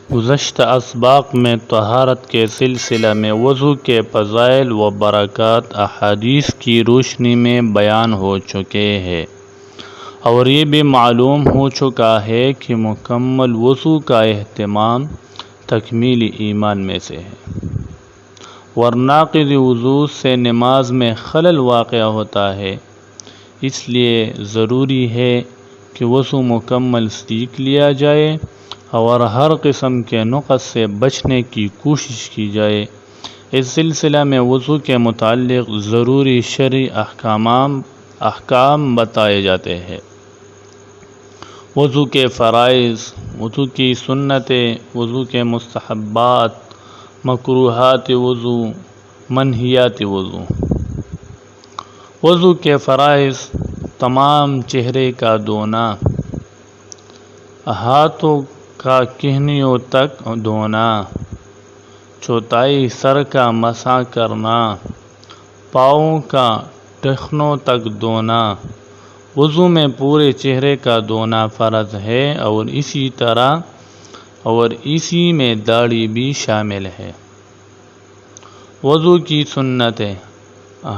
گزشتہ اسباق میں طہارت کے سلسلہ میں وضو کے فضائل و برکات احادیث کی روشنی میں بیان ہو چکے ہیں، اور یہ بھی معلوم ہو چکا ہے کہ مکمل وضو کا اہتمام تکمیل ایمان میں سے ہے، ورناقض وضو سے نماز میں خلل واقع ہوتا ہے۔ اس لیے ضروری ہے کہ وضو مکمل سیکھ لیا جائے اور ہر قسم کے نقص سے بچنے کی کوشش کی جائے۔ اس سلسلہ میں وضو کے متعلق ضروری شرعی احکام بتائے جاتے ہیں۔ وضو کے فرائض، وضو کی سنتیں، وضو کے مستحبات، مکروہات وضو، منہیات وضو۔ وضو کے فرائض: تمام چہرے کا دھونا، ہاتھوں کا کہنیوں تک دھونا، چوتھائی سر کا مسح کرنا، پاؤں کا ٹخنوں تک دھونا۔ وضو میں پورے چہرے کا دھونا فرض ہے اور اسی میں داڑھی بھی شامل ہے۔ وضو کی سنتیں: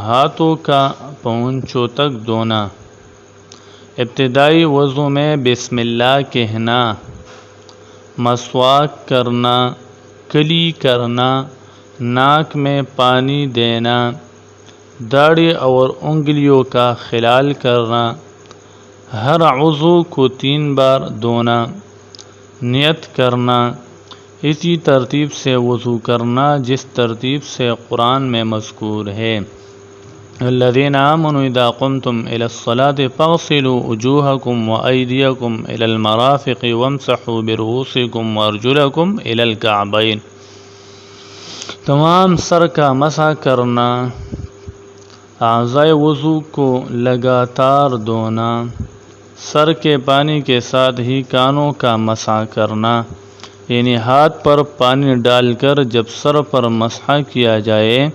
ہاتھوں کا پونچھوں تک دھونا۔ ابتدائی وضو میں بسم اللہ کہنا، مسواک کرنا، کلی کرنا، ناک میں پانی دینا، داڑھی اور انگلیوں کا خلال کرنا، ہر عضو کو 3 بار دھونا، نیت کرنا، اسی ترتیب سے وضو کرنا جس ترتیب سے قرآن میں مذکور ہے۔ الذین آمنوا اذا قمتم الى الصلاة فاغسلوا وجوہکم وایدیکم الى المرافق وامسحوا برؤوسکم وارجلکم الى الکعبین۔ تمام سر کا مسح کرنا، اعضائے وضو کو لگاتار دھونا، سر کے پانی کے ساتھ ہی کانوں کا مسح کرنا، یعنی ہاتھ پر پانی ڈال کر جب سر پر مسح کیا جائے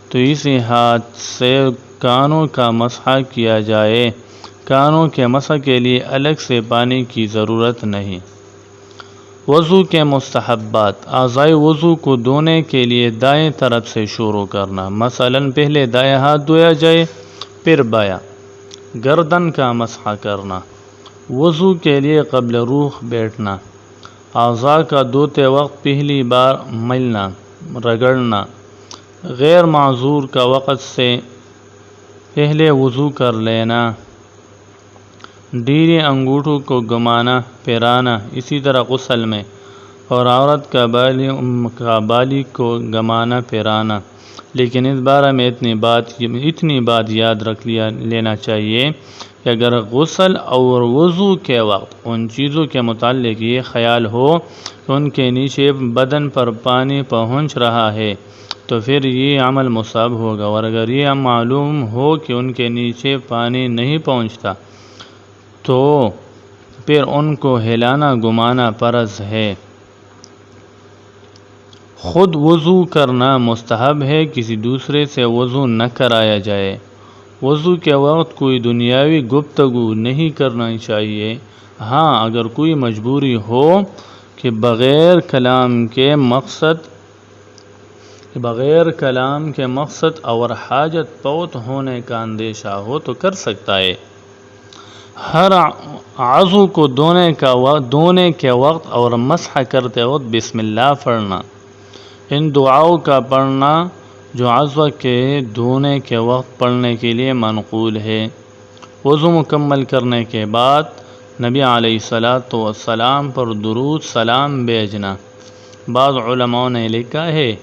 تو اسی ہاتھ سے کانوں کا مسح کیا جائے۔ کانوں کے مسح کے لیے الگ سے پانی کی ضرورت نہیں۔ وضو کے مستحبات: اعضائے وضو کو دھونے کے لیے دائیں طرف سے شروع کرنا، مثلاً پہلے دائیں ہاتھ دھویا جائے، پھر بایاں۔ گردن کا مسح کرنا، وضو کے لیے قبل رخ بیٹھنا، اعضاء کا دھوتے وقت پہلی بار ملنا، رگڑنا، غیر معذور کا وقت سے پہلے وضو کر لینا، ڈیرے انگوٹھوں کو گھمانا پھرانا اسی طرح غسل میں، اور عورت کا بالی کو گھمانا پھرانا۔ لیکن اس بارے میں اتنی بات یاد رکھ لینا چاہیے کہ اگر غسل اور وضو کے وقت ان چیزوں کے متعلق یہ خیال ہو کہ ان کے نیچے بدن پر پانی پہنچ رہا ہے تو پھر یہ عمل مستحب ہوگا، اور اگر یہ معلوم ہو کہ ان کے نیچے پانی نہیں پہنچتا تو پھر ان کو ہلانا گھمانا فرض ہے۔ خود وضو کرنا مستحب ہے، کسی دوسرے سے وضو نہ کرایا جائے۔ وضو کے وقت کوئی دنیاوی گفتگو نہیں کرنی چاہیے۔ ہاں اگر کوئی مجبوری ہو کہ بغیر کلام کے مقصد اور حاجت فوت ہونے کا اندیشہ ہو تو کر سکتا ہے۔ ہر عضو کو دھونے کے وقت اور مسح کرتے وقت بسم اللہ پڑھنا، ان دعاؤں کا پڑھنا جو عضو کے دھونے کے وقت پڑھنے کے لیے منقول ہے۔ وضو مکمل کرنے کے بعد نبی علیہ السلام پر درود سلام بھیجنا۔ بعض علماء نے لکھا ہے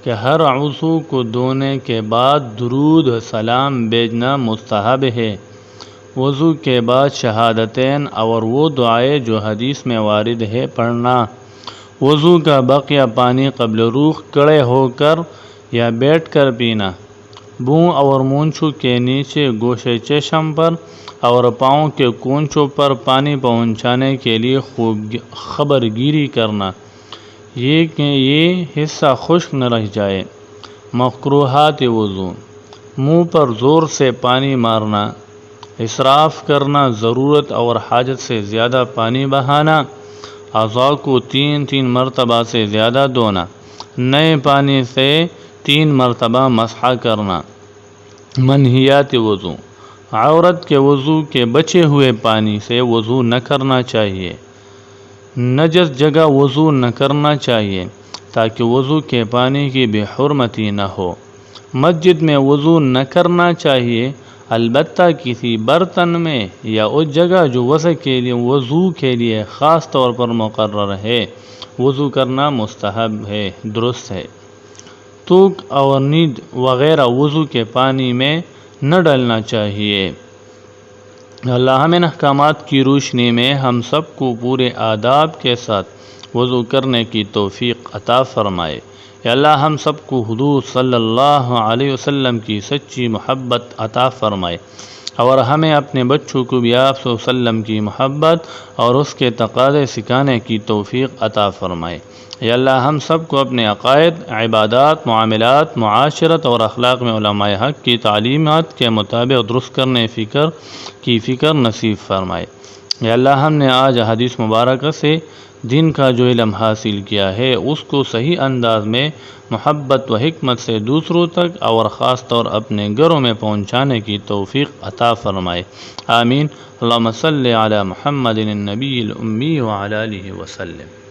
کہ ہر عضو کو دھونے کے بعد درود سلام بھیجنا مستحب ہے۔ وضو کے بعد شہادتین اور وہ دعائیں جو حدیث میں وارد ہے پڑھنا۔ وضو کا بقیہ پانی قبل رخ کھڑے ہو کر یا بیٹھ کر پینا۔ منہ اور مونچھوں کے نیچے گوشے چشم پر اور پاؤں کے کونچوں پر پانی پہنچانے کے لیے خوب خبر گیری کرنا، یہ کہ یہ حصہ خشک نہ رہ جائے۔ مکروہات وضو: منہ پر زور سے پانی مارنا، اسراف کرنا، ضرورت اور حاجت سے زیادہ پانی بہانا، اعضاء کو 3 مرتبہ سے زیادہ دھونا، نئے پانی سے 3 مرتبہ مسح کرنا۔ منہیات وضو، عورت کے وضو کے بچے ہوئے پانی سے وضو نہ کرنا چاہیے، نجس جگہ وضو نہ کرنا چاہیے تاکہ وضو کے پانی کی بے حرمتی نہ ہو۔ مسجد میں وضو نہ کرنا چاہیے، البتہ کسی برتن میں یا اس جگہ جو وضو کے لیے خاص طور پر مقرر ہے وضو کرنا مستحب ہے، درست ہے۔ تھوک اور نیند وغیرہ وضو کے پانی میں نہ ڈالنا چاہیے۔ اللہ ہم ان احکامات کی روشنی میں ہم سب کو پورے آداب کے ساتھ وضو کرنے کی توفیق عطا فرمائے۔ یا اللہ ہم سب کو حضور صلی اللہ علیہ وسلم کی سچی محبت عطا فرمائے، اور ہمیں اپنے بچوں کو بھی آپ صلی اللہ علیہ وسلم کی محبت اور اس کے تقاضے سکھانے کی توفیق عطا فرمائے۔ یا اللہ ہم سب کو اپنے عقائد، عبادات، معاملات، معاشرت اور اخلاق میں علماء حق کی تعلیمات کے مطابق درست کرنے کی فکر نصیب فرمائے۔ یا اللہ ہم نے آج حدیث مبارکہ سے دین کا جو علم حاصل کیا ہے اس کو صحیح انداز میں محبت و حکمت سے دوسروں تک اور خاص طور اپنے گھروں میں پہنچانے کی توفیق عطا فرمائے، آمین۔ اللہم صلی علی محمد النبی الامی وعلی آلہ وسلم۔